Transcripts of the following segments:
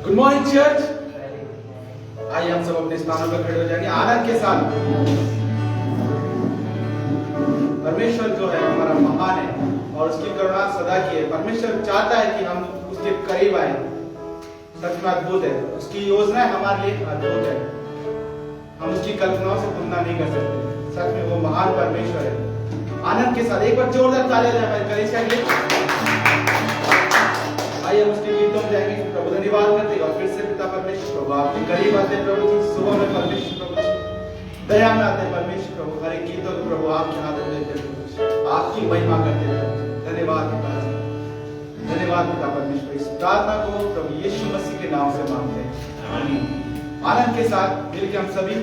Good morning church. आइए हम सब अपने स्थानों पर खड़े हो जाएंगे आनंद के साथ। परमेश्वर जो है हमारा महान है और उसकी करुणा सदा की है। परमेश्वर चाहता है कि हम उसके करीब आए। सच में अद्भुत है, उसकी योजना हमारे लिए अद्भुत है। हम उसकी कल्पनाओं से तुलना नहीं कर सकते। सच में वो महान परमेश्वर है। आनंद के साथ एक बार जोरदार तालियां दें हमारे कलीसिया के लिए। आइए हम उसके गीतों में जाएंगे प्रभु धन्यवाद करते हैं और फिर से पिता परमेश्वर प्रभु आपके करीब आते हैं। प्रभु जी सुबह में परमेश्वर प्रभु दया में आते हैं। परमेश्वर प्रभु हर एक गीतों को प्रभु आपके हाथ में देते हैं, आपकी महिमा करते हैं। धन्यवाद पिता जी, धन्यवाद पिता परमेश्वर। इस प्रार्थना को प्रभु यीशु मसीह के नाम से मांगते हैं, आमीन। आनंद के साथ मिलकर हम सभी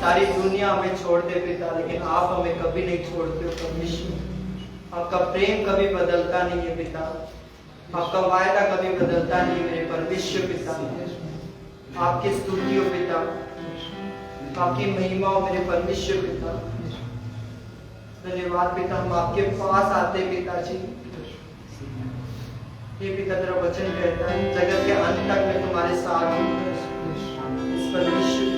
सारी दुनिया हमें छोड़ते पिता, लेकिन आप हमें कभी नहीं छोड़ते हो परमेश्वर। आपका प्रेम कभी बदलता नहीं है पिता, आपका वायदा कभी बदलता नहीं मेरे परमेश्वर पिता। आपकी स्तुति हो पिता, आपकी महिमा हो मेरे परमेश्वर पिता। धन्यवाद पिता, हम आपके पास आते पिताजी। ये पिता तेरा वचन कहता है जगत के अंत तक मैं तुम्हारे साथ हूँ। इस परमेश्वर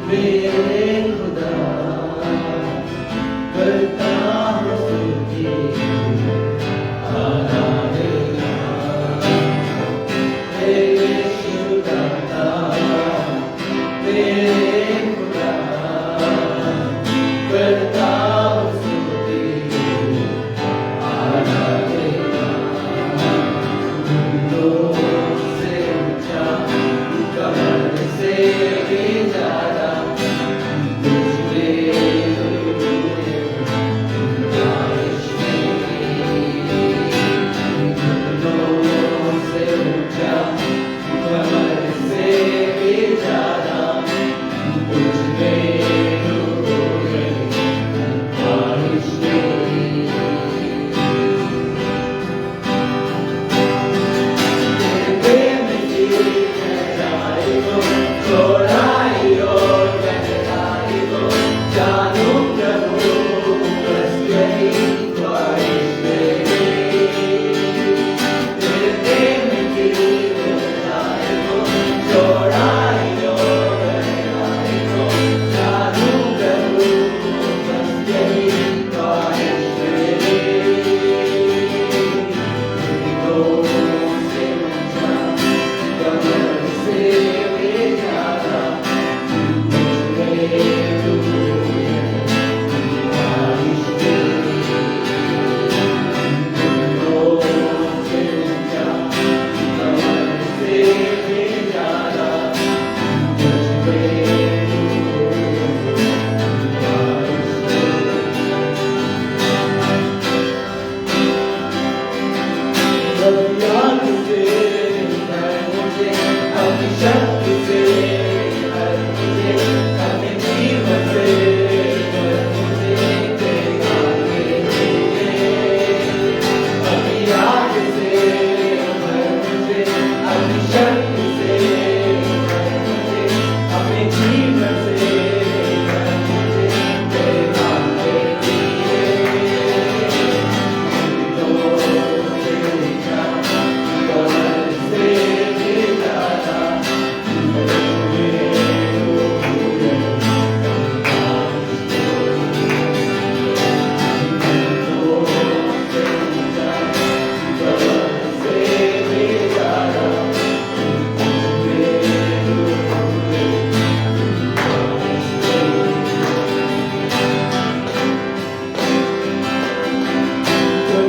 मेरे खुदा करता हूँ स्तुति आराधना। हे यीशु दाता मेरे खुदा करता हूँ स्तुति आराधना। तो से ऊंचा कमर से भी ज्यादा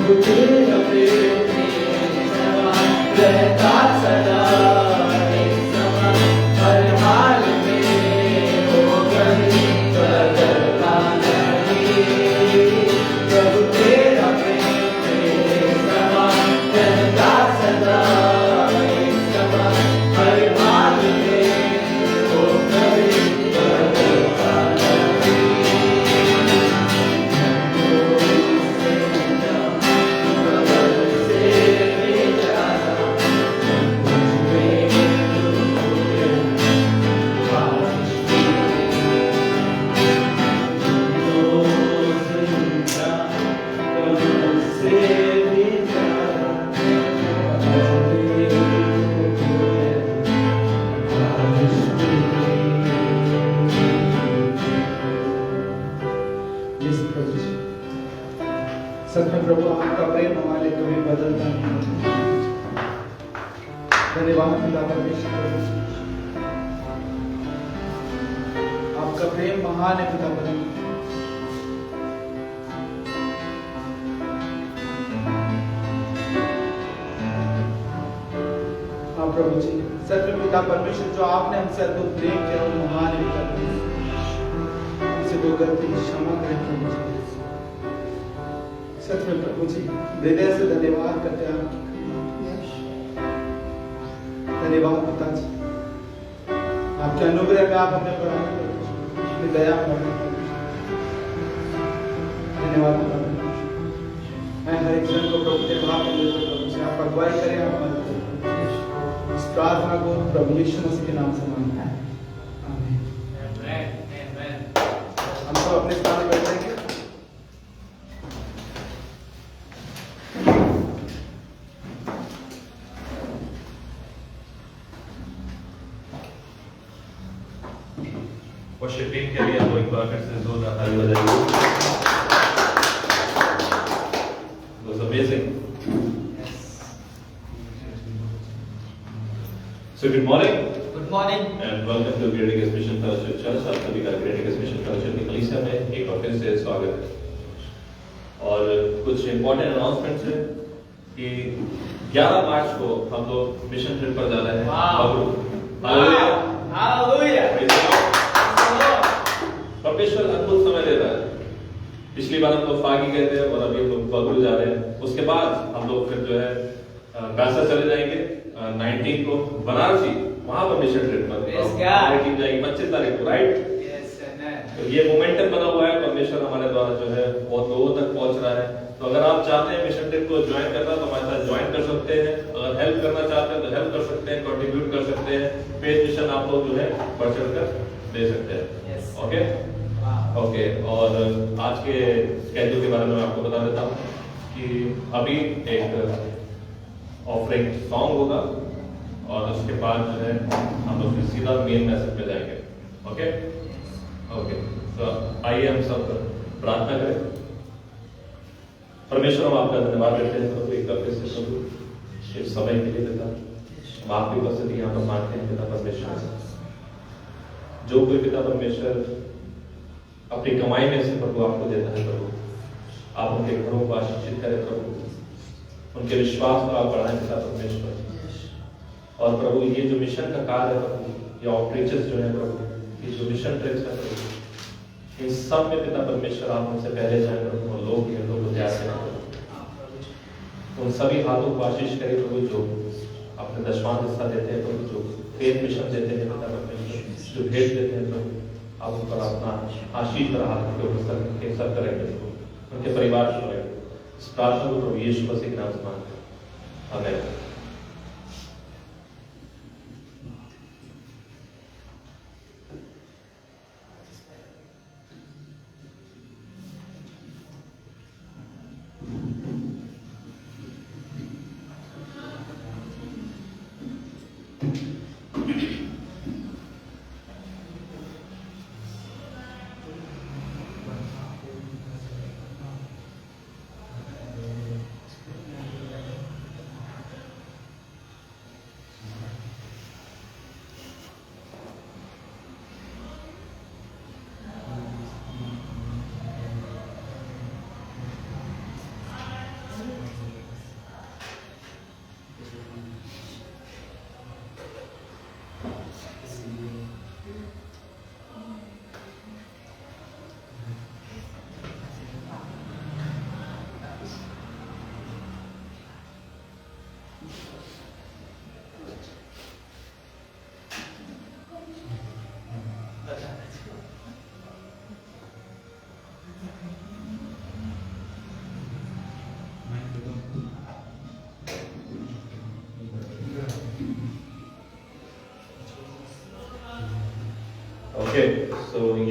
तेरा प्रेम मेरे समान रहता सदा एक समान हर हाल में हो कभी बदलता नहीं प्रभु तेरा प्रेम मेरे समान रहता सदा एक समान हर हाल में हो कभी बदलता यीशु प्रभु जी, सच में प्रभु आपका प्रेम हमारे लिए कभी बदलता नहीं। धन्यवाद पिता परमेश्वर प्रभु जी। आपका प्रेम महान है पिता परमेश्वर। हाँ प्रभु जी, सच में पिता परमेश्वर जो आपने हमसे अद्भुत प्रेम किया वो महान है पिता परमेश्वर। हमसे वो गलती क्षमा करें प्रभु जी। सच में प्रभु जी हृदय से धन्यवाद करते हैं आपकी। धन्यवाद पिता जी, आपके अनुग्रह में आप हमें बढ़ाने प्रभु जी, अपनी दया बढ़ाने प्रभु जी। धन्यवाद पिता परमेश्वर। मैं हर एक जन को प्रभु के हाथ में देता हूं प्रभु जी, आप अगुवाई करें, आप मदद करें। इस प्रार्थना को प्रभु यीशु मसीह के नाम से मांगते हैं, आमीन। हम सब अपने स्थान पर बैठेंगे। वर्शिपिंग के लिए एक बार फिर से जोरदार ताली बजाइए। It was amazing. So good morning. Good morning. And welcome to Great Eagles Mission Fellowship Church। आप सभी का Great Eagles Mission Fellowship की कलीसिया में एक बार फिर से स्वागत है। और कुछ इम्पोर्टेंट अनाउंसमेंट्स है कि 11 मार्च को हम लोग मिशन ट्रिप पर जा रहे हैं। परमेश्वर अद्भुत समय दे रहा है। पिछली बार हम लोग फागी गए थे और अभी हम लोग बगरू जा रहे हैं। उसके बाद हम लोग फिर जो है गासा चले जाएंगे 19 को बनारसी, वहां पर मिशन ट्रिप पर टीम जाएगी 25 तारीख को, राइट? तो ये मोमेंटम बना हुआ है, परमेश्वर हमारे द्वारा जो है बहुत लोगों तक पहुंच रहा है। तो अगर आप चाहते हैं मिशन ट्रिप को ज्वाइन करना तो हमारे साथ ज्वाइन कर सकते हैं। अगर हेल्प करना चाहते हैं तो हेल्प कर सकते हैं, कंट्रीब्यूट कर सकते हैं। पेज मिशन आप लोग जो है बढ़ चढ़ कर दे सकते हैं। Okay okay. और आज के स्केड्यूल के बारे में आपको बता देता हूँ कि अभी एक ऑफरिंग सॉन्ग होगा और उसके बाद जो है हम लोग सीधा मेन मैसेज पे जाएंगे। Okay okay. तो आइए हम सब प्रार्थना करें। परमेश्वर हम आपका धन्यवाद करते हैं प्रभु, एक बार फिर से प्रभु इस समय के लिए पिता, हम आपकी उपस्थिति यहाँ पर मानते हैं पिता परमेश्वर। जो कोई पिता परमेश्वर अपनी कमाई में से प्रभु आपको देता है प्रभु, आप उनके घरों को आशीषित करें प्रभु, उनके विश्वास को आप बढ़ाएं पिता परमेश्वर। और प्रभु ये जो मिशन का कार्य है प्रभु, ये आउटरीचेस जो है प्रभु, ये जो मिशन ट्रिप्स है प्रभु, इन सब में पिता परमेश्वर आप उनसे पहले जाए प्रभु, और लोग ये लोग तैयार करें प्रभु। उन सभी हाथों को आशीष करें प्रभु जो अपने दशमांश हिस्सा देते हैं प्रभु, जो फेथ मिशन देते हैं पिता परमेश्वर, जो भेंट देते हैं प्रभु, आप उन पर अपना आशीष पर हाथ रखते हो, सब करेंगे प्रभु, उनके परिवार को करेंगे। इस प्रार्थना को प्रभु यीशु मसीह के नाम से मांगते हैं, आमीन।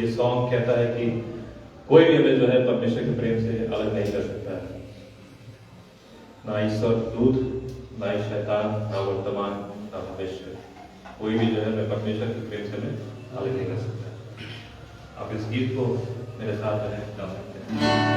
ये सॉन्ग कहता है कि कोई भी हमें जो है परमेश्वर के प्रेम से अलग नहीं कर सकता है। ना ईश्वर दूत, ना ही शैतान, ना वर्तमान, ना भविष्य, कोई भी जो है हमें परमेश्वर के प्रेम से हमें अलग नहीं कर सकता। आप इस गीत को मेरे साथ जो है गा सकते हैं।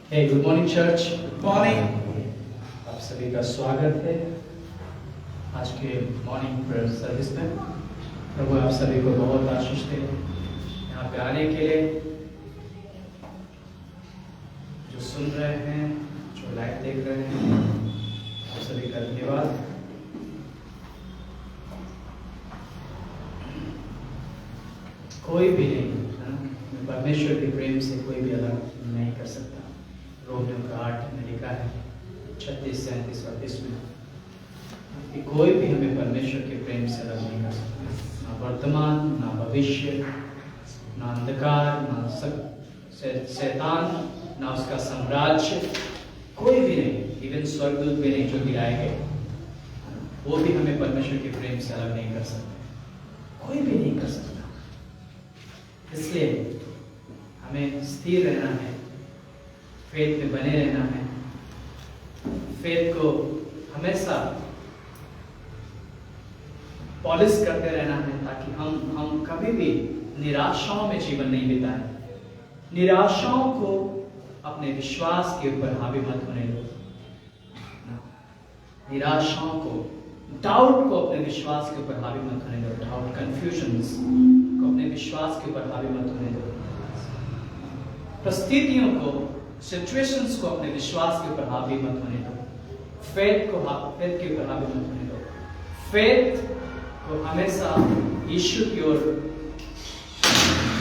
Hey, good morning church. Good morning. आप सभी का स्वागत है आज के मॉर्निंग प्रेयर सर्विस में। प्रभु आप सभी को बहुत आशीष दे यहाँ पे आने के लिए, जो सुन रहे हैं, जो लाइव देख रहे हैं, आप सभी का धन्यवाद। कोई भी नहीं, परमेश्वर के प्रेम से कोई भी अलग नहीं कर सकता। रोमियो का 8 में लिखा है 36, 37, 38 में कि कोई भी हमें परमेश्वर के प्रेम से अलग नहीं कर सकता। ना वर्तमान, ना भविष्य, ना अंधकार, ना शैतान, ना उसका साम्राज्य, कोई भी नहीं, इवन स्वर्गदूत भी नहीं जो गिराए गए, वो भी हमें परमेश्वर के प्रेम से अलग नहीं कर सकते। कोई भी नहीं कर सकता। इसलिए हमें स्थिर रहना है, फेथ में बने रहना है, फेथ को हमेशा पॉलिश करते रहना है, ताकि हम कभी भी निराशाओं में जीवन नहीं बिताएं। निराशाओं को अपने विश्वास के ऊपर हावी मत होने दो। निराशाओं को, डाउट को अपने विश्वास के ऊपर हावी मत होने दो। डाउट, कंफ्यूजन्स को अपने विश्वास के ऊपर हावी मत होने दो। परिस्थितियों को, सिचुएशंस को अपने विश्वास के ऊपर हावी मत होने दो। फेथ को फेथ के ऊपर हावी मत होने दो। फेथ को हमेशा यीशु की ओर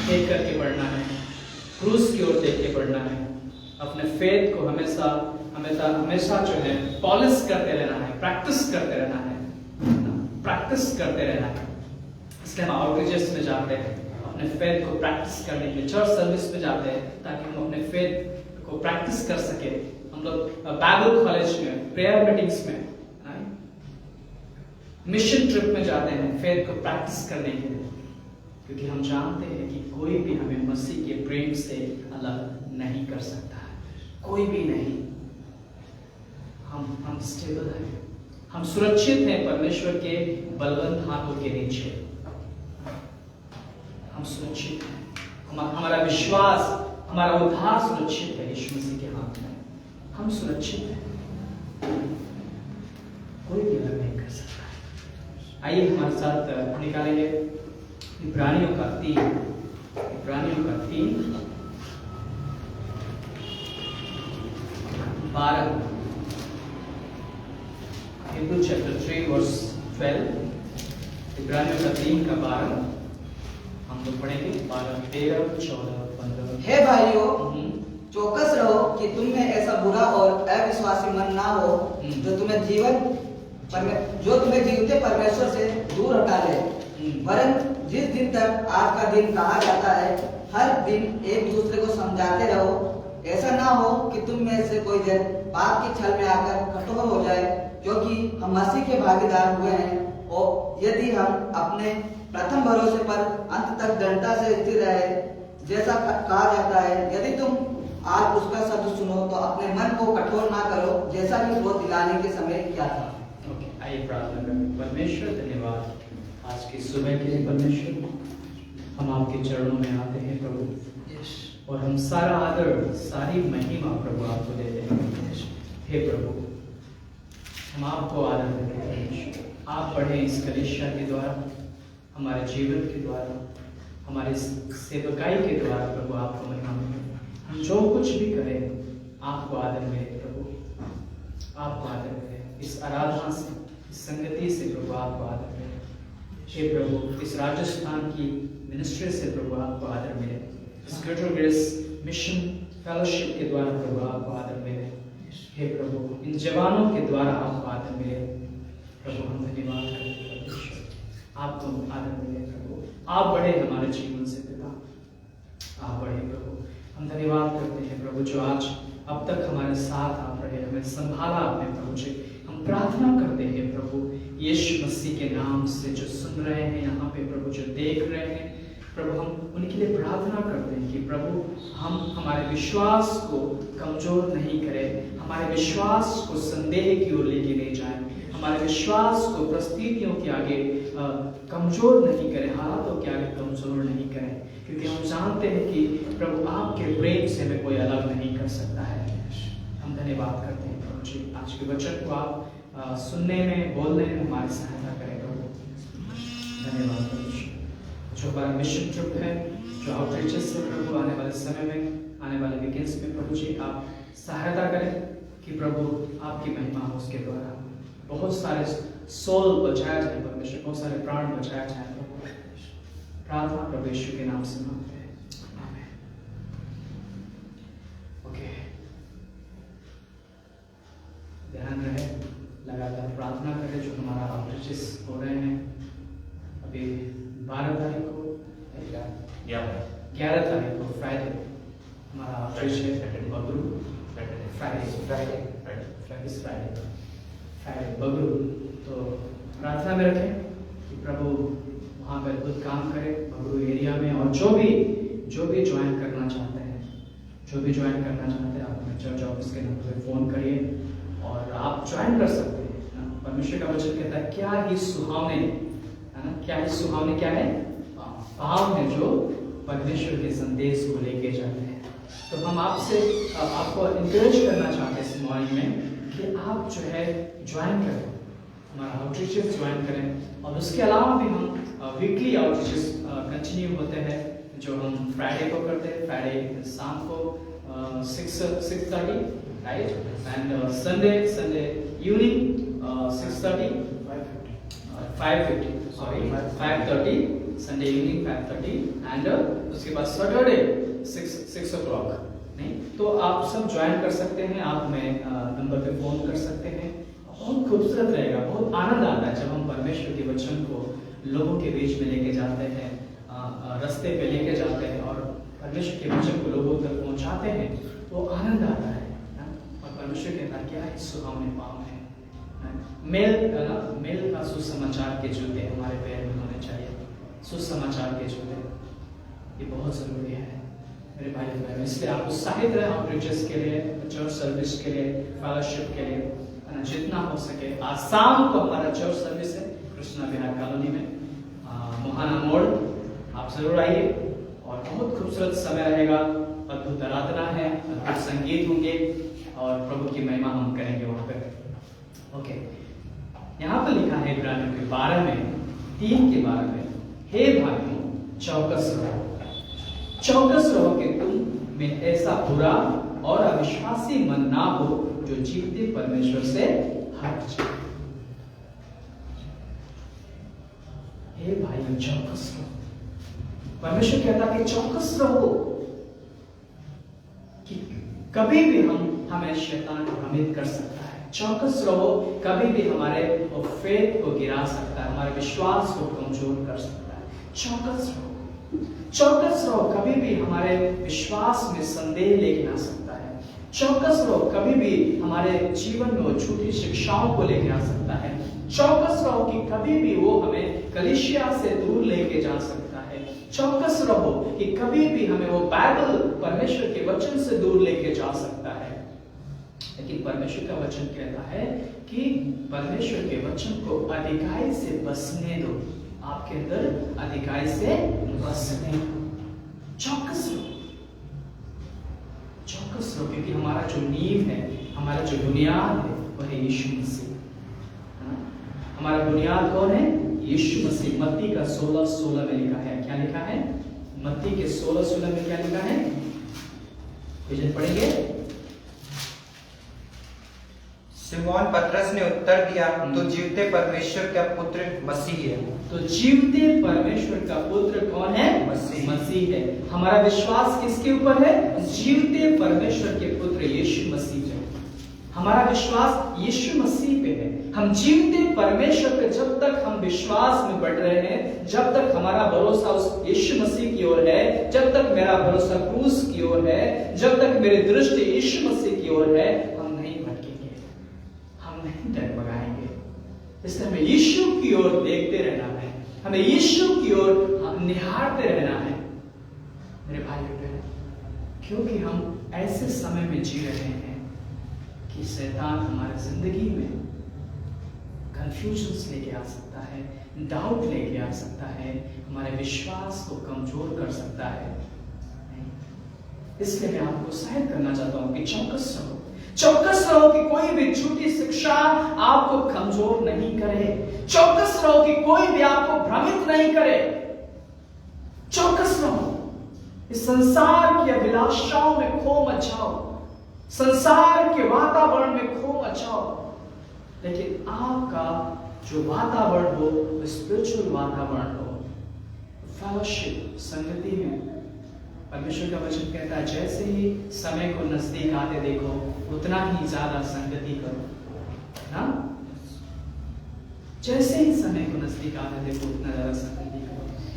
देख करके बढ़ना है, क्रूस की ओर देख के बढ़ना है। अपने फेथ को हमेशा हमेशा हमेशा जो है पॉलिश करते रहना है, प्रैक्टिस करते रहना है, प्रैक्टिस करते रहना है। इसलिए हम आउटरीचेस में जाते हैं अपने फेथ को प्रैक्टिस करने के लिए, चर्च सर्विस में जाते हैं ताकि हम अपने फेथ को प्रैक्टिस कर सके। हम लोग बाइबल कॉलेज में, प्रेयर मीटिंग्स में, मिशन ट्रिप में जाते हैं फेथ को प्रैक्टिस करने के लिए, क्योंकि हम जानते हैं कि कोई भी हमें मसीह के प्रेम से अलग नहीं कर सकता है। कोई भी नहीं। हम स्टेबल हैं, हम सुरक्षित हैं परमेश्वर के बलवंत हाथों के नीचे। हम सुरक्षित हैं, हमारा विश्वास, हमारा उद्धार सुरक्षित है यीशु मसीह के हाथ में। हम सुरक्षित हैं, कोई भी अलग नहीं कर सकता। आइए हमारे साथ निकालेंगे इब्रानियों का 3:12। Hebrew chapter 3 verse 12। इब्रानियों का 3:12 हम लोग पढ़ेंगे। 12, 13, 14, 15। हे भाइयों, चौकस रहो कि तुम में ऐसा बुरा और अविश्वासी मन ना हो जो तुम्हें जीवते परमेश्वर से दूर हटा ले। वरन जिस दिन तक आज का दिन कहा जाता है, हर दिन एक दूसरे को समझाते रहो। ऐसा ना हो कि तुम में से कोई जन पाप की छल में आकर कठोर हो जाए, क्योंकि हम मसीह के भागीदार हुए हैं। और यदि हम अपने प्रथम भरोसे पर अंत तक दृढ़ता से स्थिर रहे, जैसा कहा जाता है, यदि तुम आज उसका शब्द सुनो तो अपने मन को कठोर ना करो, जैसा कि वो दिलाने के समय क्या था। आइए प्रार्थना करें। परमेश्वर धन्यवाद आज की सुबह के लिए। परमेश्वर, हम आपके चरणों में आते हैं प्रभु, और हम सारा आदर, सारी महिमा प्रभु आपको देते हैं। हे प्रभु, हम आपको आदर देते हैं। परमेश्वर, आप बढ़े इस कलीसिया के द्वारा, हमारे जीवन के द्वारा, हमारे सेवकाई के द्वारा प्रभु आपको महिमा मिले। हम जो कुछ भी करें आपको आदर मिले प्रभु, आपको आदर मिले। इस आराधना से, इस संगति से प्रभु आपको आदर मिले। हे प्रभु, इस राजस्थान की मिनिस्ट्री से प्रभु आपको आदर मिले। इस ग्रेटर ग्रेस मिशन फेलोशिप के द्वारा प्रभु आपको आदर मिले। हे प्रभु, इन जवानों के द्वारा आपको आदर मिले। प्रभु हम धन्यवाद करते हैं, आपको आदर मिले प्रभु। आप बढ़े हमारे जीवन से पिता, आप बढ़े प्रभु। हम धन्यवाद करते हैं प्रभु, जो आज अब तक हमारे साथ आप रहे, हमें संभाला आपने प्रभु जी। हम प्रार्थना करते हैं प्रभु यीशु मसीह के नाम से, जो सुन रहे हैं यहाँ पे प्रभु, जो देख रहे हैं प्रभु, हम उनके लिए प्रार्थना करते हैं कि प्रभु हम हमारे विश्वास को कमजोर नहीं करें, हमारे विश्वास को संदेह की ओर लेके नहीं जाएं, हमारे विश्वास को परिस्थितियों के आगे कमजोर नहीं करें, हालातों के आगे कमजोर नहीं करें, क्योंकि हम जानते हैं कि प्रभु आपके प्रेम से हमें कोई अलग नहीं कर सकता है। हम धन्यवाद करते हैं प्रभु जी, आज के वचन को आप सुनने में, बोलने में हमारी सहायता करें प्रभु। धन्यवाद प्रभु। जो हमारा मिशन ट्रिप है, जो आउटरीचेस से प्रभु आने वाले समय में, आने वाले वीकेंड्स में प्रभु जी आप सहायता करें कि प्रभु आपकी महिमा हो उसके द्वारा। बहुत सारे सोल बचाया जाए परमेश्वर, बहुत सारे प्राण बचाया जाए प्रभु। प्रार्थना प्रभु यीशु के नाम से मांगते हैं, आमीन। ओके, ध्यान रहे, लगातार प्रार्थना करें। जो हमारा आउटरीचेस हो रहे हैं, अभी 12 तारीख को 11 तारीख को फ्राइडे हमारा आउटरीच है बगरू, फ्राइडे बगरू। तो प्रार्थना में रखें कि प्रभु वहाँ पर अद्भुत काम करे बगरू एरिया में। और जो भी ज्वाइन करना चाहते हैं, आप हमें चर्च ऑफिस के नंबर पे फ़ोन करिए और आप ज्वाइन कर सकते हैं। परमेश्वर का वचन कहता है क्या ही सुहावने, है ना, क्या ही सुहावने क्या है, पाँव है जो परमेश्वर के संदेश को लेके जाते हैं। तो हम आपको इंकरेज करना चाहते हैं इस मॉर्निंग में कि आप जो है ज्वाइन करें, हमारा आउटरीचेस ज्वाइन करें। और उसके अलावा भी हम वीकली आउटरीचेस कंटिन्यू होते हैं, जो हम फ्राइडे को करते हैं, फ्राइडे शाम को 6:30 right, and Sunday evening 6:30 5:30 Sunday evening 5:30 and उसके बाद सैटरडे 6 o'clock। नहीं तो आप सब ज्वाइन कर सकते हैं, आप हमें नंबर पे फोन कर सकते हैं। बहुत खूबसूरत रहेगा, बहुत आनंद आता है जब हम परमेश्वर के वचन को लोगों के बीच में लेके जाते हैं, रास्ते पे लेके जाते हैं और परमेश्वर के वचन को लोगों तक पहुंचाते हैं, तो आनंद आता है ना? और परमेश्वर कहता है क्या है सुहावने पाँव है। मेल का सुसमाचार के जूते हमारे पैर में होने चाहिए, सुसमाचार के जूते, ये बहुत जरूरी है मेरे भाई बहन। इसलिए आप उत्साहित रहे आउटरीचेस के लिए, चर्च सर्विस के लिए, फेलोशिप के लिए, जितना हो सके। आज शाम को हमारा चर्च सर्विस है कृष्णा विहार कॉलोनी में, मोहाना मोड़, आप जरूर आइए और बहुत खूबसूरत समय रहेगा। अद्भुत आराधना है, अद्भुत संगीत होंगे और प्रभु की महिमा हम करेंगे वहां पे। ओके, यहाँ पर लिखा है इब्रानियों के 12 में 3 के 12 में, हे भाइयों चौकस रहो कि तुम में ऐसा बुरा और अविश्वासी मन ना हो जो जीवते परमेश्वर से हट जाए। हे भाइयों चौकस रहो। परमेश्वर कहता कि चौकस रहो कि कभी भी हमें शैतान भ्रमित कर सकता है। चौकस रहो, कभी भी हमारे फेथ को गिरा सकता है, हमारे विश्वास को कमजोर कर सकता है। चौकस रहो, कभी भी हमारे विश्वास में संदेह लेके आ सकता है। चौकस रहो, कभी भी हमारे जीवन में वो झूठी शिक्षाओं को लेके आ सकता है। चौकस रहो कि कभी भी वो हमें कलीसिया से दूर लेके जा सकता है। चौकस रहो कि कभी भी हमें वो बाइबल परमेश्वर के वचन से दूर लेके जा सकता है। लेकिन परमेश्वर का वचन कहता है कि परमेश्वर के वचन को अधिकाई से बसने दो, आपके अंदर अधिकाई से बसने दो। चौकस रहो क्योंकि हमारा जो नींव है, हमारा जो बुनियाद है वह है यीशु मसीह। हमारा बुनियाद कौन है? यीशु मसीह। मत्ती का 16:16 में लिखा है, क्या लिखा है? मत्ती के 16:16 में क्या लिखा है? विजय पढ़ेंगे। सिमोन पतरस ने उत्तर दिया, तो जीवते परमेश्वर का पुत्र मसीह है। तो जीवते परमेश्वर का पुत्र कौन है? मसीह है। हमारा विश्वास किसके ऊपर है? जीवते परमेश्वर के पुत्र यीशु मसीह पे। हमारा विश्वास यीशु मसीह पे है। हम जीवते परमेश्वर पे जब तक हम विश्वास में बढ़ रहे हैं, जब तक हमारा भरोसा उस यीशु मसीह की ओर है, जब तक मेरा भरोसा क्रूस की ओर है, जब तक मेरी दृष्टि यीशु मसीह की ओर है, हम नहीं भटकेंगे, हम नहीं डगमगाएंगे। इसलिए हमें यीशु की ओर देखते रहना है, हमें यीशु की ओर निहारते रहना है मेरे भाई बहन, क्योंकि हम ऐसे समय में जी रहे हैं कि शैतान हमारी जिंदगी में कंफ्यूजन लेके आ सकता है, डाउट लेके आ सकता है, हमारे विश्वास को कमजोर कर सकता है। इसलिए मैं आपको उत्साहित करना चाहता हूं कि चौकस रहो कि कोई भी झूठी शिक्षा आपको कमजोर नहीं करे। चौकस रहो कि कोई भी आपको भ्रमित नहीं करे। चौकस रहो, इस संसार की अभिलाषाओं में खो मत जाओ, संसार के वातावरण में खो मत जाओ, लेकिन आपका जो वातावरण हो वो स्पिरिचुअल वातावरण हो, फेलोशिप, संगति में। परमेश्वर का वचन कहता है जैसे ही समय को नजदीक आते देखो उतना ही ज्यादा संगति करो ना। जैसे ही समय को नजदीक आते देखो उतना ज्यादा संगति करो।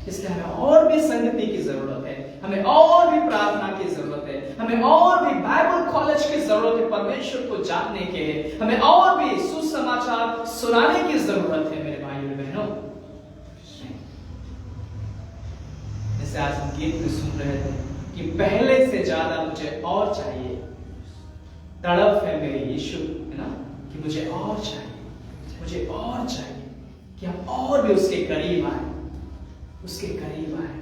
इसलिए हमें और भी संगति की जरूरत है, हमें और भी प्रार्थना की जरूरत है, हमें और भी बाइबल कॉलेज की जरूरत है परमेश्वर को जानने के, हमें और भी सुसमाचार सुनाने की जरूरत है मेरे भाइयों बहनों। जैसे आज हम गीत में सुन रहे थे कि पहले से ज्यादा मुझे और चाहिए, तड़प है मेरे यीशु, है ना, कि मुझे और चाहिए, मुझे और चाहिए, कि हम और भी उसके करीब आए, उसके करीब आए,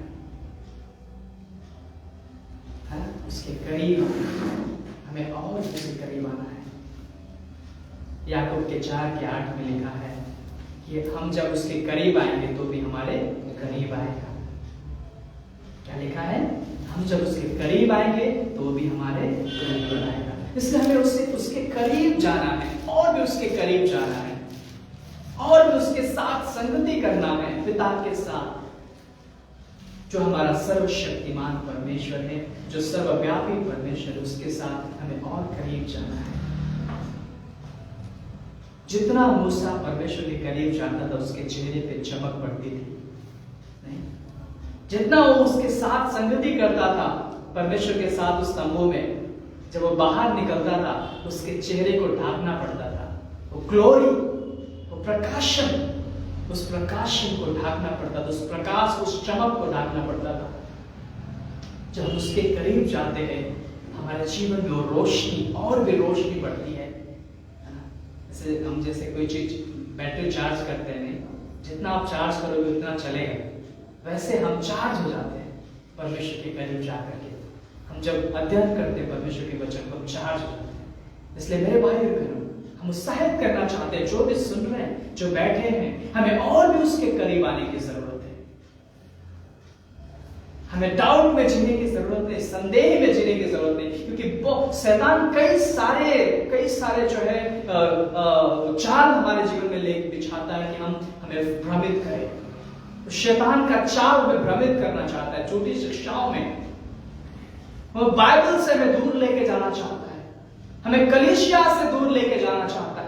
है ना, उसके करीब आए, हमें और उसके करीब आना है। याकूब के 4:8 में लिखा है कि हम जब उसके करीब आएंगे तो भी हमारे करीब आएगा। क्या लिखा है? हम जब उसके करीब आएंगे तो भी हमारे करीब आएगा। इसलिए हमें उसके करीब जाना है, और भी उसके करीब जाना है, और भी उसके साथ संगति करना है, पिता के साथ, जो हमारा सर्वशक्तिमान परमेश्वर है, जो सर्वव्यापी परमेश्वर है, उसके साथ हमें और करीब जाना है। जितना मूसा परमेश्वर के करीब जाता था उसके चेहरे पे चमक पड़ती थी, नहीं? जितना वो उसके साथ संगति करता था परमेश्वर के साथ उस तंबू में, जब वो बाहर निकलता था उसके चेहरे को ढांकना पड़ता था, वो ग्लोरी, वो प्रकाशन, उस प्रकाशन को ढांकना पड़ता था, उस प्रकाश, उस चमक को ढांकना पड़ता था। जब हम उसके करीब जाते हैं हमारे जीवन में वो रोशनी, और भी रोशनी बढ़ती है। हम जैसे कोई चीज बैटरी चार्ज करते हैं, नहीं, जितना आप चार्ज करोगे उतना चलेगा, वैसे हम चार्ज हो जाते हैं परमेश्वर के करीब जाकर के। हम जब अध्ययन करते हैं परमेश्वर के वचन को, हम चार्ज हो जाते हैं। इसलिए मेरे भाई और बहनों, हम उत्साहित करना चाहते हैं, जो भी सुन रहे हैं, जो बैठे हैं, हमें और भी उसके करीब आने की जरूरत है। हमें डाउट में जीने की जरूरत नहीं, संदेह में जीने की जरूरत नहीं, क्योंकि शैतान कई सारे जो है चाल हमारे जीवन में लेके बिछाता है कि हमें भ्रमित करें। शैतान का चाल हमें भ्रमित करना चाहता है झूठी शिक्षाओं में, वो बाइबल से हमें दूर लेके जाना चाहता है, हमें कलीसिया से दूर लेके जाना चाहता है।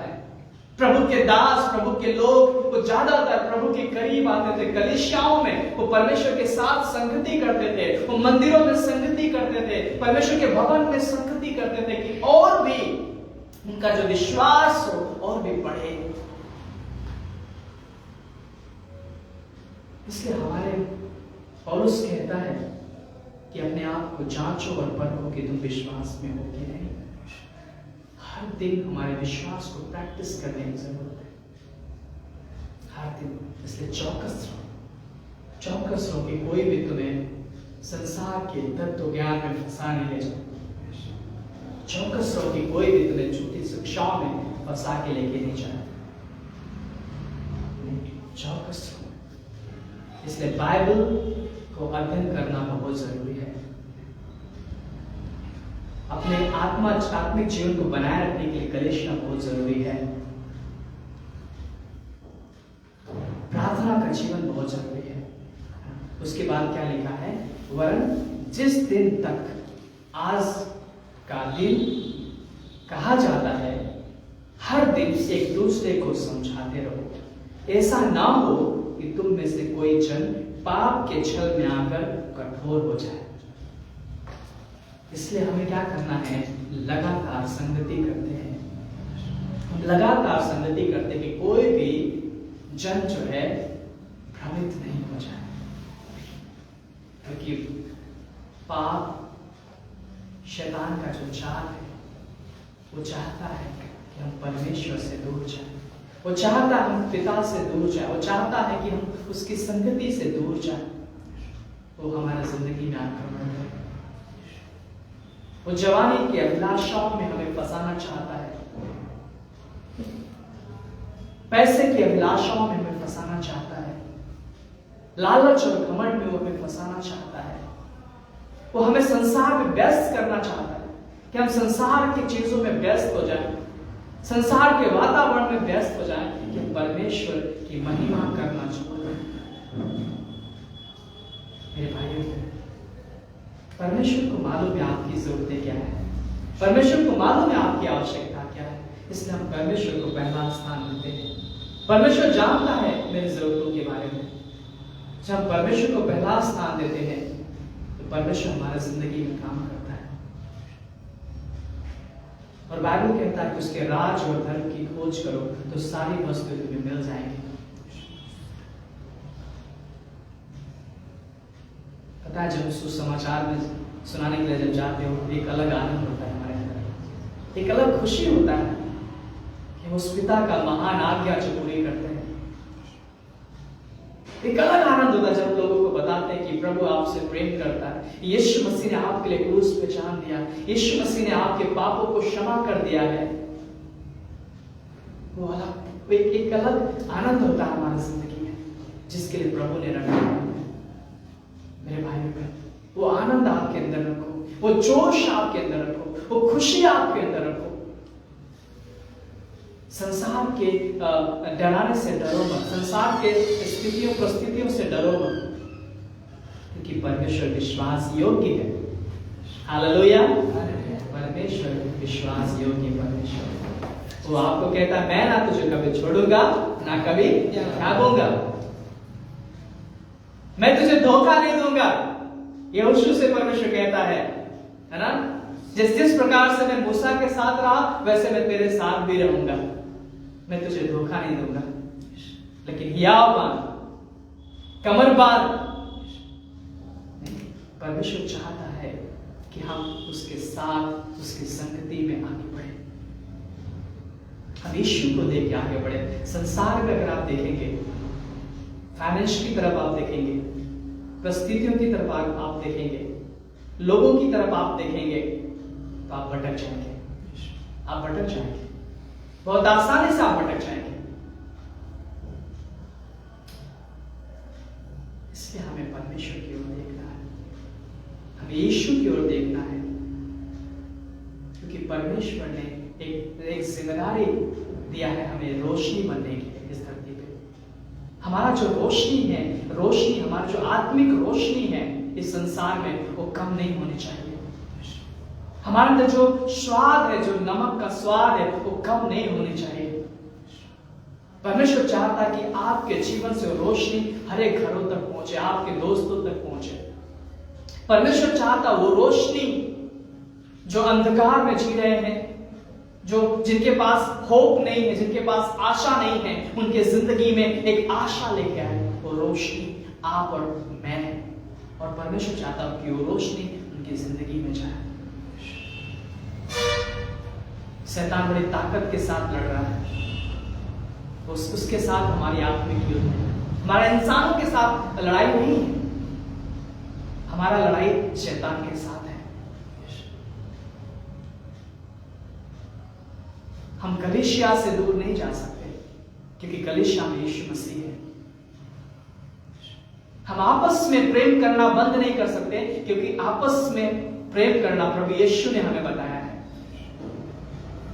प्रभु के दास, प्रभु के लोग, वो ज्यादातर प्रभु के करीब आते थे, कलीसियाओं में वो परमेश्वर के साथ संगति करते थे, वो मंदिरों में संगति करते थे, परमेश्वर के भवन में संगति करते थे, कि और भी उनका जो विश्वास हो और भी बढ़े। इसलिए हमारे पौलुस कहता है कि अपने आप को जांचो और परखो कि तुम विश्वास में हो कि नहीं। हर दिन हमारे विश्वास को प्रैक्टिस करने की जरूरत है, हर दिन। इसलिए चौकस रहो कि कोई भी तुम्हें संसार के तत्व ज्ञान में फंसा नहीं ले जाए। चौकस रहो कि कोई भी तुम्हें झूठी शिक्षाओं में फंसा के लेके नहीं जाए। चौकस रहो। इसलिए बाइबल को अध्ययन करना बहुत जरूरी है। अपने आत्मिक जीवन को बनाए रखने के लिए कलीसिया बहुत जरूरी है। प्रार्थना का जीवन बहुत जरूरी है। उसके बाद क्या लिखा है? वरन जिस दिन तक आज का दिन कहा जाता है, हर दिन एक दूसरे को समझाते रहो, ऐसा ना हो कि तुम में से कोई जन पाप के छल में आकर कठोर हो जाए। इसलिए हमें क्या करना है? लगातार संगति करते हैं, हम लगातार संगति करते हैं कि कोई भी जन जो है भ्रमित नहीं हो जाए, क्योंकि पाप, शैतान का जो चाल है, वो चाहता है कि हम परमेश्वर से दूर जाएं, वो चाहता है हम पिता से दूर जाए, वो चाहता है कि हम उसकी संगति से दूर जाएं। वो हमारा जिंदगी में आक्रमण है, वो जवानी की अभिलाषाओं में हमें फंसाना चाहता है, पैसे की अभिलाषाओं में हमें फंसाना चाहता है, लालच और घमंड में वो हमें फंसाना चाहता है। वो हमें संसार में व्यस्त करना चाहता है कि हम संसार की चीजों में व्यस्त हो जाएं, संसार के वातावरण में व्यस्त हो जाएं, कि परमेश्वर की महिमा करना छोड़ दें। मेरे भाइयों, परमेश्वर को मालूम है आपकी जरूरतें क्या है, परमेश्वर को मालूम है आपकी आवश्यकता क्या है, इसलिए हम परमेश्वर को पहला स्थान देते हैं। परमेश्वर जानता है मेरी जरूरतों के बारे में। जब हम परमेश्वर को पहला स्थान देते हैं तो परमेश्वर हमारी जिंदगी में काम करता है। और बाइबल कहता है कि उसके राज और धर्म की खोज करो तो सारी वस्तुएं तुम्हें मिल जाएंगी। पता है, जब सुसमाचार में सुनाने के लिए जब जाते हो एक अलग आनंद होता है हमारे अंदर, एक अलग खुशी होता है कि उस पिता का महान आज्ञा जो पूरी करते हैं। एक अलग आनंद होता है जब लोगों को बताते हैं कि प्रभु आपसे प्रेम करता है, यीशु मसीह ने आपके लिए क्रूस पे जान दिया, यीशु मसीह ने आपके पापों को क्षमा कर दिया है। वो अलग एक अलग आनंद होता है हमारी जिंदगी में, जिसके लिए प्रभु ने रखा है। मेरे भाइयों बहन, वो आनंद आपके अंदर रखो, वो जोश आपके अंदर रखो, वो खुशी आपके अंदर रखो। संसार के डराने से डरो मत, संसार के स्थितियों परिस्थितियों से डरो मत, क्योंकि परमेश्वर विश्वास योग्य है। हालेलुया। परमेश्वर विश्वास योग्य परमेश्वर। वो आपको कहता है, मैं ना तुझे कभी छोड़ूंगा ना कभी त्यागूंगा, मैं तुझे धोखा नहीं दूंगा। यहोशू से परमेश्वर कहता है ना, जिस प्रकार से मैं मूसा के साथ रहा वैसे मैं तेरे साथ भी रहूंगा, मैं तुझे धोखा नहीं दूंगा। लेकिन हियाव बांध, कमर बांध। परमेश्वर चाहता है कि हम उसके साथ, उसकी संगति में आगे बढ़े, हम यीशु को देख के आगे बढ़े। संसार में अगर आप देखेंगे, फाइनेंस की तरफ आप देखेंगे, परिस्थितियों की तरफ आप देखेंगे, लोगों की तरफ आप देखेंगे, तो आप भटक जाएंगे, आप भटक जाएंगे, बहुत आसानी से आप भटक जाएंगे। इसलिए हमें परमेश्वर की ओर देखना है, हमें यीशु की ओर देखना है, क्योंकि परमेश्वर ने एक जिम्मेदारी दिया है हमें रोशनी बनने की इस धरती पे। हमारा जो रोशनी है, रोशनी हमारा जो आत्मिक रोशनी है इस संसार में, वो कम नहीं होनी चाहिए। हमारे अंदर जो स्वाद है, जो नमक का स्वाद है, वो कम नहीं होनी चाहिए। परमेश्वर चाहता है कि आपके जीवन से रोशनी हर एक घरों तक पहुंचे, आपके दोस्तों तक पहुंचे। परमेश्वर चाहता वो रोशनी जो अंधकार में जी रहे हैं, जो जिनके पास होप नहीं है, जिनके पास आशा नहीं है, उनके जिंदगी में एक आशा लेके आए। वो रोशनी आप और मैं, और परमेश्वर चाहता है कि वो रोशनी उनकी जिंदगी में जाए। शैतान बड़ी ताकत के साथ लड़ रहा है, उसके साथ हमारी आत्मिक युद्ध है। हमारा इंसानों के साथ लड़ाई नहीं है, हमारा लड़ाई शैतान के साथ है। हम कलीसिया से दूर नहीं जा सकते, क्योंकि कलीसिया में यीशु मसीह है। हम आपस में प्रेम करना बंद नहीं कर सकते, क्योंकि आपस में प्रेम करना प्रभु यीशु ने हमें बताया है।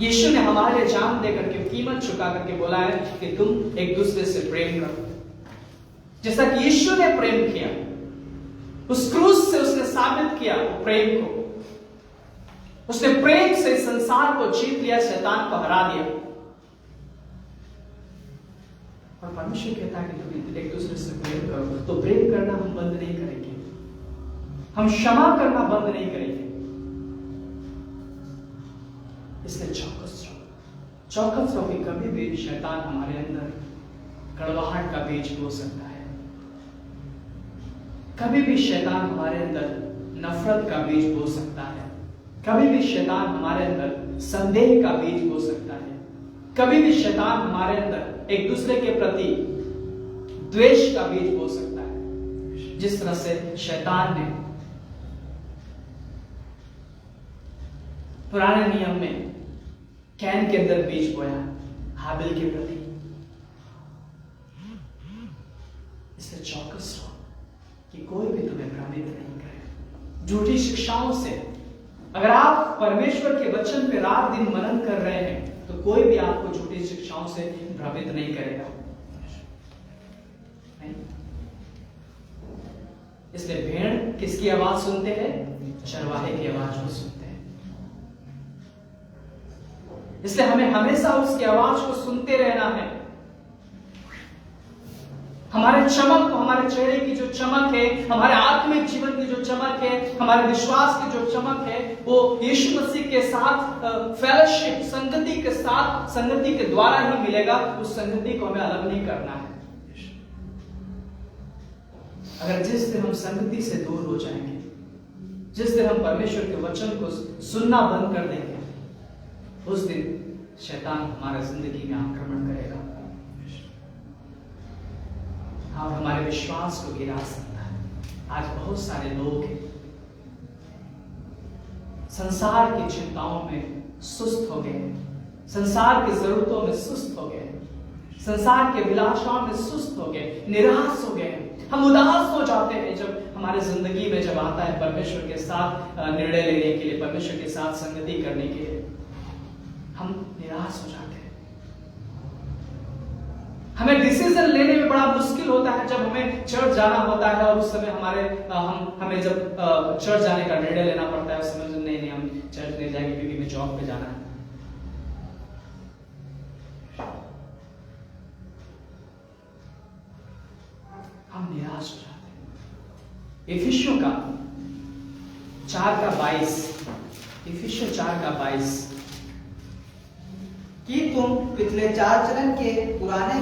यीशु ने हमारे लिए जान दे करके, कीमत चुका करके बोला है कि तुम एक दूसरे से प्रेम करो, जैसा कि यीशु ने प्रेम किया। उस क्रूस से उसने साबित किया प्रेम को। उसने प्रेम से संसार को जीत लिया, शैतान को हरा दिया। और परमेश्वर कहता है कि तुम एक दूसरे से प्रेम करो, तो प्रेम करना हम बंद नहीं करेंगे, हम क्षमा करना बंद नहीं करेंगे। इसलिए चौकस रहो कि कभी भी शैतान हमारे अंदर कड़वाहट का बीज बो सकता है, कभी भी शैतान हमारे अंदर नफरत का बीज बो सकता है, कभी भी शैतान हमारे अंदर संदेह का बीज बो सकता है, कभी भी शैतान हमारे अंदर एक दूसरे के प्रति द्वेष का बीज बो सकता है। जिस तरह से शैतान ने पुराने नियम में कैन के अंदर बीज बोया हाबिल के प्रति। इसलिए चौकस रहो, कि कोई भी तुम्हें भ्रमित नहीं करे झूठी शिक्षाओं से। अगर आप परमेश्वर के वचन पे रात दिन मनन कर रहे हैं तो कोई भी आपको झूठी शिक्षाओं से भ्रमित नहीं करेगा। नहीं? इसलिए भेड़ किसकी आवाज सुनते हैं? चरवाहे की आवाज को सुनते हैं। इसलिए हमें हमेशा उसकी आवाज को सुनते रहना है। हमारे चमक को, हमारे चेहरे की जो चमक है, हमारे आत्मिक जीवन की जो चमक है, हमारे विश्वास की जो चमक है, वो यीशु मसीह के साथ फेलोशिप, संगति के साथ, संगति के द्वारा ही मिलेगा। उस संगति को हमें अलग नहीं करना है। अगर जिस दिन हम संगति से दूर हो जाएंगे, जिस दिन हम परमेश्वर के वचन को सुनना बंद कर देंगे, उस दिन शैतान हमारे जिंदगी में आक्रमण करेगा और हमारे विश्वास को गिरा सकता है। आज बहुत सारे लोग हैं संसार की चिंताओं में सुस्त हो गए, संसार की जरूरतों में सुस्त हो गए, संसार के विलासाओं में सुस्त हो गए, निराश हो गए। हम उदास हो जाते हैं जब हमारे जिंदगी में जब आता है परमेश्वर के साथ निर्णय लेने के लिए, परमेश्वर के साथ संगति करने के लिए, हम निराश हो जाते हैं। हमें डिसीजन लेने में बड़ा मुश्किल होता है जब हमें चर्च जाना होता है और उस समय हमें जब चर्च जाने का निर्णय लेना पड़ता है, उस समय नहीं हम चर्च नहीं जाएंगे क्योंकि हमें जॉब पे जाना है। हम निराश हो जाते हैं। इफिसियों 4:22 कि तुम पिछले 4 चरण के पुराने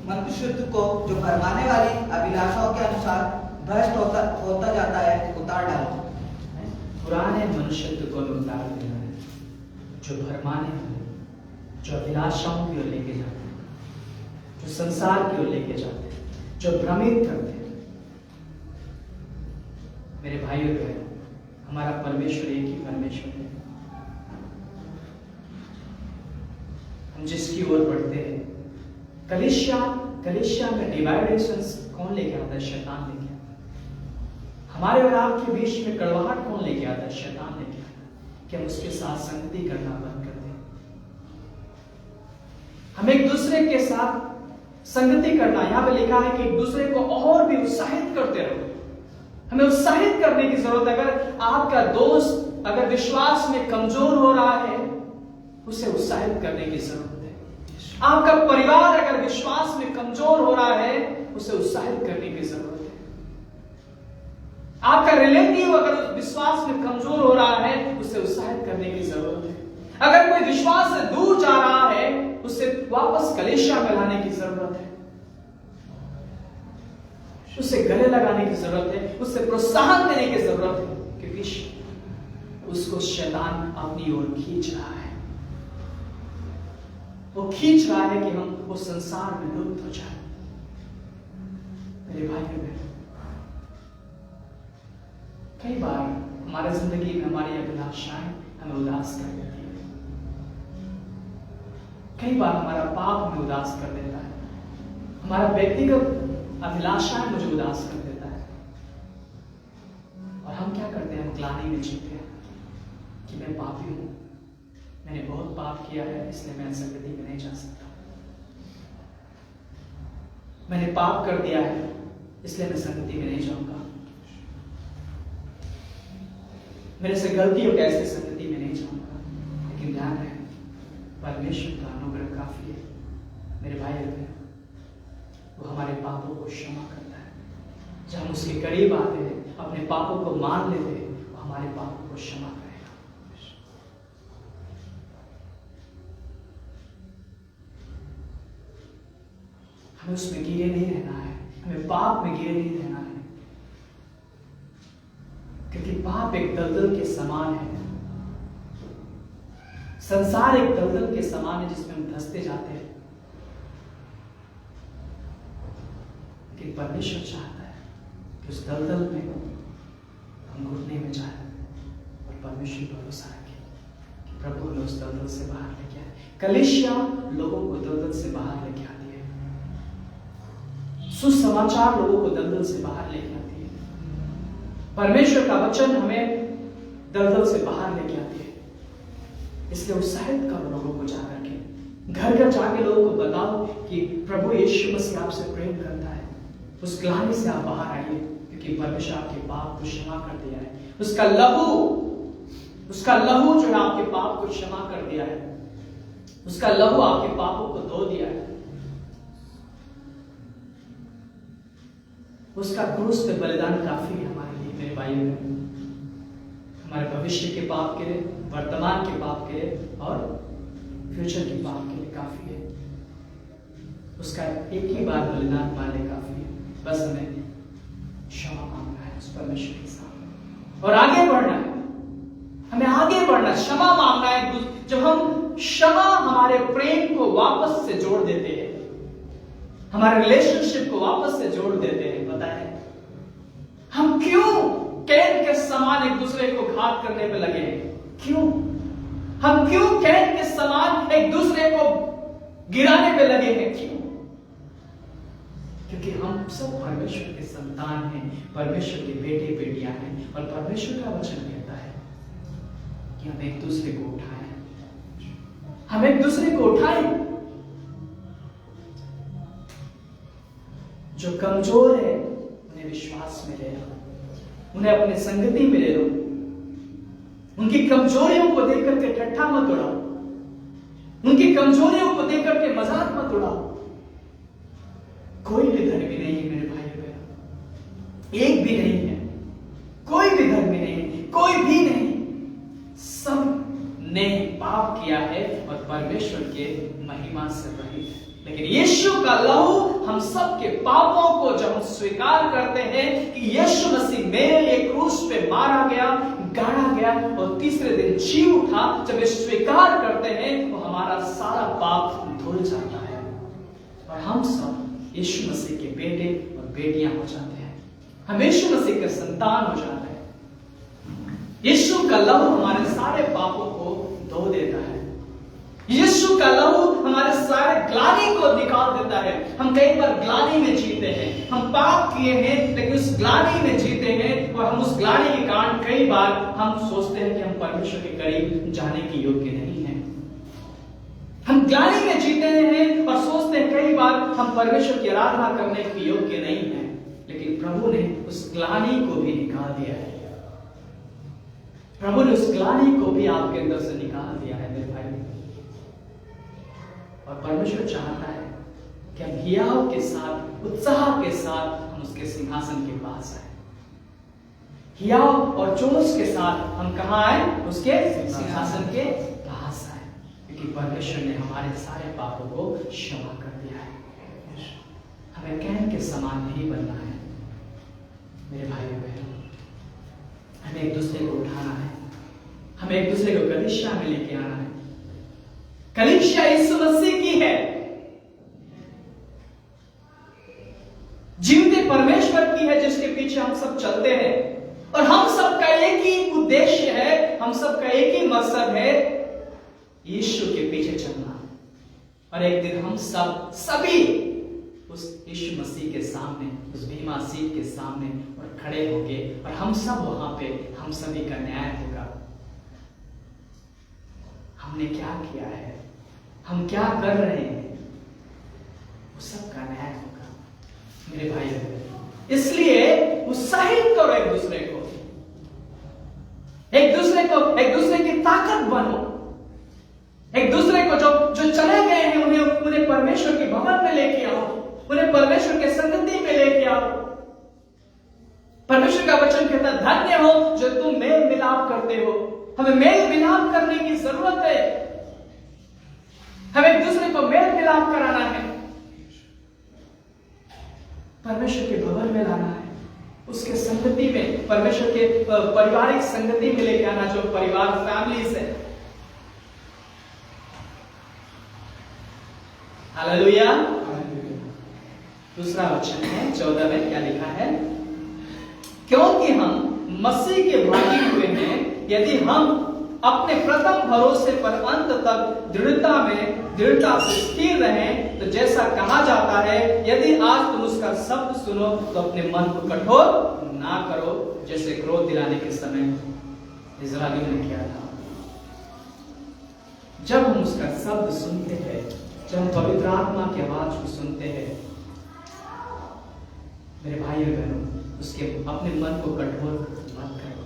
मनुष्य को जो भरमाने वाली अभिलाषाओं के अनुसार भ्रष्ट होता जाता है उतार डालो। पुराने मनुष्यत्व को उतार देना है, जो भरमाने वाले, जो अभिलाषाओं की ओर लेके जाते हैं, जो संसार की ओर लेके जाते हैं, जो भ्रमित करते हैं। मेरे भाइयों बहनों, हमारा परमेश्वर एक ही परमेश्वर है। हम जिसकी ओर बढ़ते हैं, कलीसिया में डिवाइडेशंस कौन लेके आता है? शैतान लेके आता है। हमारे और आपके बीच में कड़वाहट कौन लेके आता है? शैतान लेके आता है। कि हम उसके साथ संगति करना बंद कर दें। हम एक दूसरे के साथ संगति करना, यहां पे लिखा है कि एक दूसरे को और भी उत्साहित करते रहो। हमें उत्साहित करने की जरूरत है। अगर आपका दोस्त अगर विश्वास में कमजोर हो रहा है, उसे उत्साहित करने की जरूरत है। आपका परिवार अगर विश्वास में कमजोर हो रहा है, उसे उत्साहित करने की जरूरत है। आपका रिलेटिव अगर विश्वास में कमजोर हो रहा है, उसे उत्साहित करने की जरूरत है। अगर कोई विश्वास से दूर जा रहा है, उसे वापस कलीसिया में लाने की जरूरत है। उसे गले लगाने की जरूरत है, उससे प्रोत्साहन देने की जरूरत है, क्योंकि उसको शैतान अपनी ओर खींच रहा है। वो खींच रहा है कि हम वो संसार में लुप्त हो जाए। मेरे भाई बहन, कई बार हमारे जिंदगी में हमारी अभिलाषाएं हमें उदास कर देती है। कई बार हमारा पाप हमें उदास कर देता है। हमारा व्यक्तिगत अभिलाषाएं मुझे उदास कर देता है। और हम क्या करते हैं? हम ग्लानि में जीते हैं कि मैं पापी हूं, मैंने बहुत पाप किया है, इसलिए मैं संगति में नहीं जा सकता। मैंने पाप कर दिया है, इसलिए मैं संगति में नहीं जाऊंगा। मेरे से गलती हो, कैसे संगति में नहीं जाऊंगा। लेकिन ध्यान रहे, परमेश्वर का अनुग्रह काफी है। मेरे भाई बहन, वो हमारे पापों को क्षमा करता है। जब हम उसके करीब आते हैं, अपने पापों को मान लेते हैं, वो हमारे पापों को क्षमा करेगा। हमें उसमें गिरे नहीं रहना है, हमें पाप में गिरे नहीं रहना है, क्योंकि पाप एक दलदल के समान है। संसार एक दलदल के समान है जिसमें हम धंसते जाते हैं। लेकिन परमेश्वर चाहता है कि उस दलदल में हम घुटने में जाए और परमेश्वर भरोसा रखें कि प्रभु हमें उस दलदल से बाहर लेके आए। कलीसिया लोगों को दलदल से बाहर लेके आती है। सुसमाचार लोगों को दलदल से बाहर लेके आती है। परमेश्वर का वचन हमें दलदल से बाहर लेके आती है। इसलिए उत्साहित करो लोगों को जाकर के, घर घर जाके लोगों को बताओ कि प्रभु यीशु मसीह आपसे प्रेम करता है। उस ग्लानि से आप बाहर आइए, क्योंकि परमेश्वर आपके पाप को क्षमा कर दिया है। उसका लहू जो है आपके पाप को क्षमा कर दिया है। उसका लहू आपके पापों को धो दिया है। उसका क्रूस पे बलिदान काफी है हमारे लिए मेरे भाइयों बहनों। हमारे भविष्य के पाप के लिए, वर्तमान के पाप के लिए और फ्यूचर के पाप के लिए काफी है। उसका एक ही बार बलिदान पाने काफी है। बस हमें क्षमा मांगना है उस परमेश्वर के सामने और आगे बढ़ना है। हमें आगे बढ़ना, क्षमा मांगना है। जब हम क्षमा हमारे प्रेम को वापस से जोड़ देते हैं, हमारे रिलेशनशिप को वापस से जोड़ देते हैं। पता है हम क्यों कैद के समान एक दूसरे को घात करने पे लगे हैं? क्यों हम कैद के समान एक दूसरे को गिराने पे लगे हैं? क्यों? क्योंकि हम सब परमेश्वर के संतान हैं, परमेश्वर के बेटे बेटियां हैं। और परमेश्वर का वचन कहता है कि हम एक दूसरे को उठाएं, हम एक दूसरे को उठाएं। जो कमजोर है उन्हें विश्वास में ले लो, उन्हें अपने संगति में ले लो। उनकी कमजोरियों को देख करके ठट्ठा मत उड़ाओ, उनकी कमजोरियों को देख करके मजाक मत उड़ाओ। कोई भी धर्मी नहीं है मेरे भाई बहन, एक भी नहीं है। कोई भी धर्मी नहीं है, कोई भी नहीं। सब ने पाप किया है और परमेश्वर के महिमा से रहित है। लेकिन यीशु का लहू हम सब के पापों को जब हम स्वीकार करते हैं कि यीशु मसीह मेरे लिए क्रूस पे मारा गया, गाड़ा गया और तीसरे दिन जी उठा, जब ये स्वीकार करते हैं तो हमारा सारा पाप धुल जाता है और हम सब यीशु मसीह के बेटे और बेटियां हो जाते हैं। हम यीशु मसीह के संतान हो जाते हैं। यीशु का लहू हमारे सारे पापों को धो देता है। यीशु का लहू हमारे सारे ग्लानि को निकाल देता है। हम कई बार ग्लानि में जीते हैं, हम पाप किए हैं लेकिन उस ग्लानि में जीते हैं और हम उस ग्लानि के कारण कई बार हम सोचते हैं कि हम परमेश्वर के करीब जाने के योग्य नहीं हैं। हम ग्लानि में जीते हैं और सोचते हैं कई बार हम परमेश्वर की आराधना करने के योग्य नहीं हैं। लेकिन प्रभु ने उस ग्लानि को भी निकाल दिया है। प्रभु ने उस ग्लानि को भी आपके अंदर से निकाल दिया है मेरे भाई। और परमेश्वर चाहता है कि हम हियाव के साथ, उत्साह के साथ हम उसके सिंहासन के पास आए। हियाव और जोश के साथ हम कहां आए? उसके सिंहासन के पास आए, क्योंकि परमेश्वर ने हमारे सारे पापों को क्षमा कर दिया है। हमें कैन के समान नहीं बनना है मेरे भाइयों बहनों। हमें एक दूसरे को उठाना है, हमें एक दूसरे को कलीसिया में लेके आना है। कलीसिया यीशु मसीह की है, जीवते परमेश्वर की है, जिसके पीछे हम सब चलते हैं। और हम सबका एक ही उद्देश्य है, हम सबका एक ही मकसद है, यीशु के पीछे चलना। और एक दिन हम सब सभी उस यीशु मसीह के सामने, उस बीमा सीट के सामने और खड़े होंगे और हम सब वहां पे हम सभी का न्याय होगा। हमने क्या किया है, हम क्या कर रहे हैं, वो सब का न्याय होगा मेरे भाई। इसलिए उत्साहित करो एक दूसरे को, एक दूसरे की ताकत बनो। एक दूसरे को जो चले गए हैं उन्हें परमेश्वर के भवन में लेके आओ, उन्हें परमेश्वर के संगति में लेके आओ। परमेश्वर का वचन कहता है धन्य हो जो तुम मेल मिलाप करते हो। हमें मेल मिलाप करने की जरूरत है, हमें एक दूसरे को मेल मिलाप कराना है, परमेश्वर के भवन में लाना है, उसके संगति में, परमेश्वर के पारिवारिक संगति में लेके आना, जो परिवार फैमिलीज है। हालेलुया। दूसरा वचन है 14 में क्या लिखा है? क्योंकि हम मसीह के भागी हुए हैं, यदि हम अपने प्रथम भरोसे पर अंत तक दृढ़ता से स्थिर रहें, तो जैसा कहा जाता है, यदि आज तुम उसका शब्द सुनो तो अपने मन को कठोर ना करो, जैसे क्रोध दिलाने के समय इस्राएलियों ने किया था। जब हम उसका शब्द सुनते हैं, जब हम पवित्र आत्मा की आवाज को सुनते हैं, मेरे भाई और बहनों, उसके अपने मन को कठोर मत करो।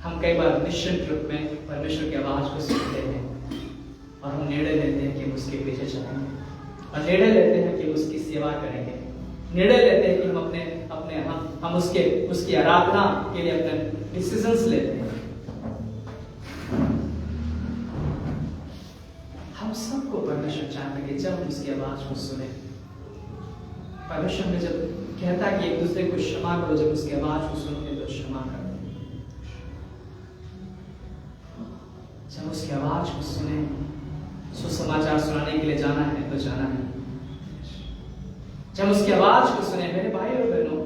हम कई बार मिशन ट्रिप में परमेश्वर की आवाज को सुनते हैं और हम निर्णय लेते हैं कि हम उसके पीछे चलेंगे, और निर्णय लेते हैं कि उसकी सेवा करेंगे, निर्णय लेते हैं कि हम उसकी आराधना के लिए अपने डिसीजंस लेते हैं। हम सबको परमेश्वर चाहता है कि जब हम उसकी आवाज को सुने, परमेश्वर में जब कहता है कि एक दूसरे को क्षमा करो, जब उसकी आवाज को सुनते तो क्षमा करो। जब उसकी आवाज को सुने, सुसमाचार सुनाने के लिए जाना है तो जाना है। जब उसकी आवाज को सुने, मेरे भाई और बहनों,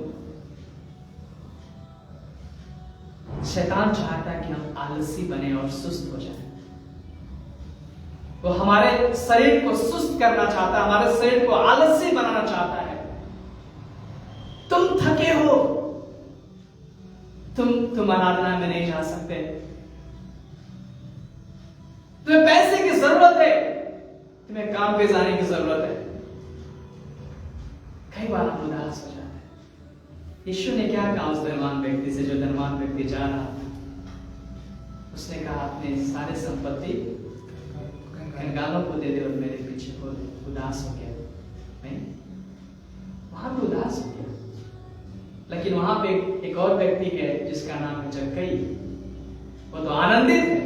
शैतान चाहता है कि हम आलसी बने और सुस्त हो जाएं। वो हमारे शरीर को सुस्त करना चाहता है, हमारे शरीर को आलसी बनाना चाहता है। तुम थके हो, तुम आराधना में नहीं जा सकते, तुम्हें पैसे की जरूरत है, तुम्हें काम पे जाने की जरूरत है। कई बार हम उदास हो जाते हैं। यीशु ने क्या कहा उस धनवान व्यक्ति से, जो धनवान व्यक्ति जा रहा था? उसने कहा, अपने सारे संपत्ति कंगालों को दे दे और मेरे पीछे हो। उदास हो गया नहीं, वहां पे उदास हो गया। लेकिन वहां पे एक और व्यक्ति है जिसका नाम है जक्कई। वो तो आनंदित है,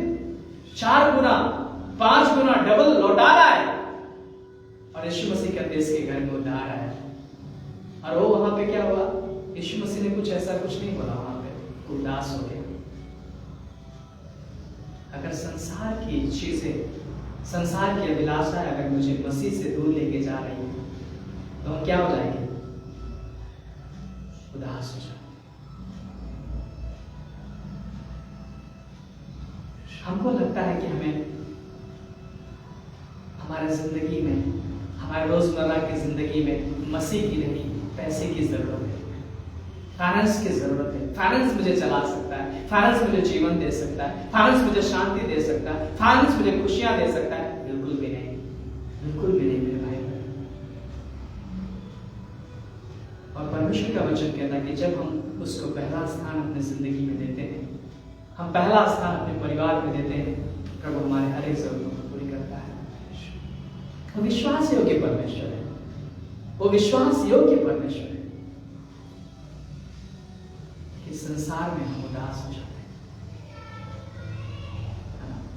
4 गुना 5 गुना डबल लौटा रहा है, और यीशु मसीह कहते हैं इसके घर में उधार आया। और वो वहां पे क्या हुआ? यीशु मसीह ने कुछ ऐसा कुछ नहीं बोला, वहां पे उदास हो गया। अगर संसार की चीजें, संसार की अभिलाषा अगर मुझे मसीह से दूर लेके जा रही है, तो हम क्या हो जाएंगे? उदास हो जाएंगे। हमको लगता है कि हमें हमारे जिंदगी में, हमारे रोजमर्रा की जिंदगी में मसीह की नहीं, पैसे की जरूरत है, फाइनेंस की जरूरत है। फाइनेंस मुझे चला सकता है, फाइनेंस मुझे जीवन दे सकता है, फाइनेंस मुझे शांति दे सकता है, फाइनेंस मुझे खुशियां दे सकता है। बिल्कुल भी नहीं, बिल्कुल भी नहीं मेरे भाई। और परमेश्वर का वचन कहता है कि जब हम उसको पहला स्थान अपनी जिंदगी में देते हैं, हम पहला स्थान अपने परिवार में देते हैं, प्रभु हमारे हर एक जरूरतों को पूरी करता है। वो विश्वास योग्य परमेश्वर है, वो विश्वास योग्य परमेश्वर है। इस संसार में हम उदास हो जाते हैं,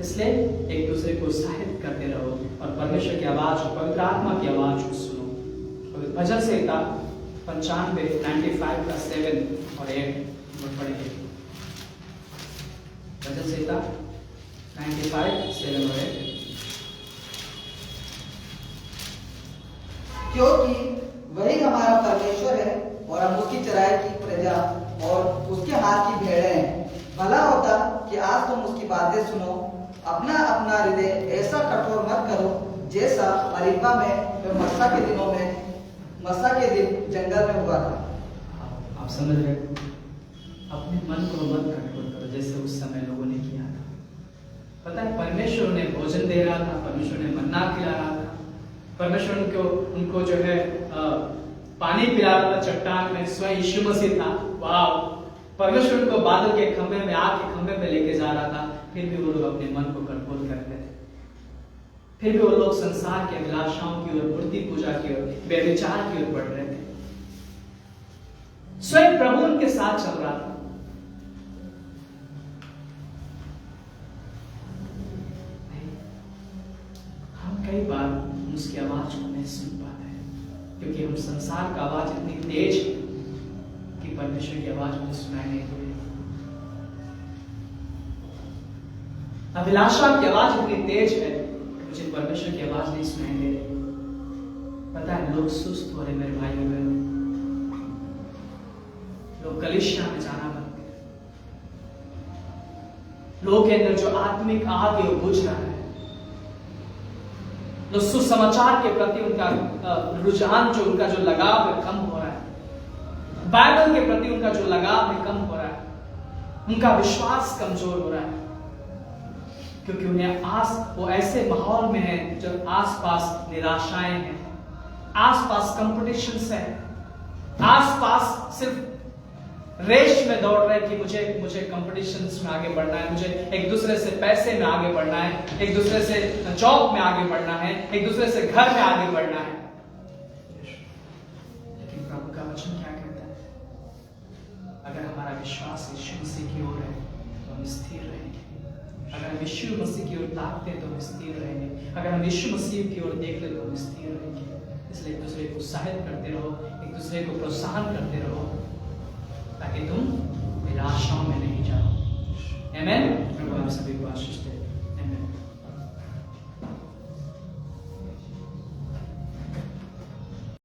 इसलिए एक दूसरे को उत्साहित करते रहो और परमेश्वर की आवाज, पवित्र आत्मा की आवाज को सुनो। भजन संहिता 95 का 7 और 8 पढ़ेंगे। भजन संहिता 95 7 और 8। क्योंकि वही हमारा परमेश्वर है और हम उसकी चराई की प्रजा और उसके हाथ की भेड़ें हैं। भला होता कि आज तुम उसकी बातें सुनो, अपना अपना हृदय ऐसा कठोर मत करो जैसा मरीबा में मस्सा के दिनों में, मस्सा के दिन जंगल में हुआ था। आप समझ रहे, अपने मन को मत कठोर करो जैसे उस समय लोगों ने किया था। पता है, परमेश्वर उन्हें भोजन दे रहा था, परमेश्वर ने मन्ना खिला रहा था, परमेश्वर उनको जो है पानी पिला रहा था चट्टान में, स्वयं यीशु मसीह था। वाह, परमेश्वर उनको बादल के खंभे में, आग के खंभे में लेके जा रहा था, फिर भी वो लोग अपने मन को कठोर करते थे। फिर भी वो लोग संसार के अभिलाषाओं की ओर, मूर्ति पूजा की ओर, व्यभिचार की ओर बढ़ रहे थे। स्वयं प्रभु उनके साथ चल रहा था। हम कई बार उसकी आवाज को नहीं सुन पाते हैं क्योंकि हम संसार का आवाज इतनी तेज है कि परमेश्वर की आवाज मुझे सुनाई नहीं दे रही। अभिलाषा की आवाज इतनी तेज है मुझे परमेश्वर की आवाज नहीं सुनाई दे रही। पता है, लोग सुस्त हो रहे मेरे भाइयों बहनों, लोग कलीसिया में जाना बंद कर, लोगों के अंदर जो आत्मिक आग है वो बुझ रहा है। जो सुसमाचार के प्रति उनका रुझान, जो उनका जो लगाव है कम हो रहा है। बाइबल के प्रति उनका जो लगाव है कम हो रहा है। उनका विश्वास कमजोर हो रहा है, क्योंकि उन्हें वो ऐसे माहौल में है जब आसपास निराशाएं हैं, आसपास कंपटीशंस है, आसपास सिर्फ रेस में दौड़ रहे कि मुझे कंपटीशंस में आगे बढ़ना है, मुझे एक दूसरे से पैसे में आगे बढ़ना है, एक दूसरे से जॉब में आगे बढ़ना है, एक दूसरे से घर में आगे बढ़ना है। लेकिन प्रभु का वचन क्या कहता है? अगर हमारा विश्वास यीशु मसीह की ओर है तो हम स्थिर रहेंगे। अगर हम यीशु मसीह की ओर ताकते तो हम स्थिर रहेंगे। अगर हम यीशु मसीह की ओर देखते तो हम स्थिर रहेंगे। इसलिए एक दूसरे को उत्साहित करते रहो, एक दूसरे को प्रोत्साहन करते रहो, ताकि तुम निराशाओं में नहीं जाओ। आमीन। प्रभु आप सभी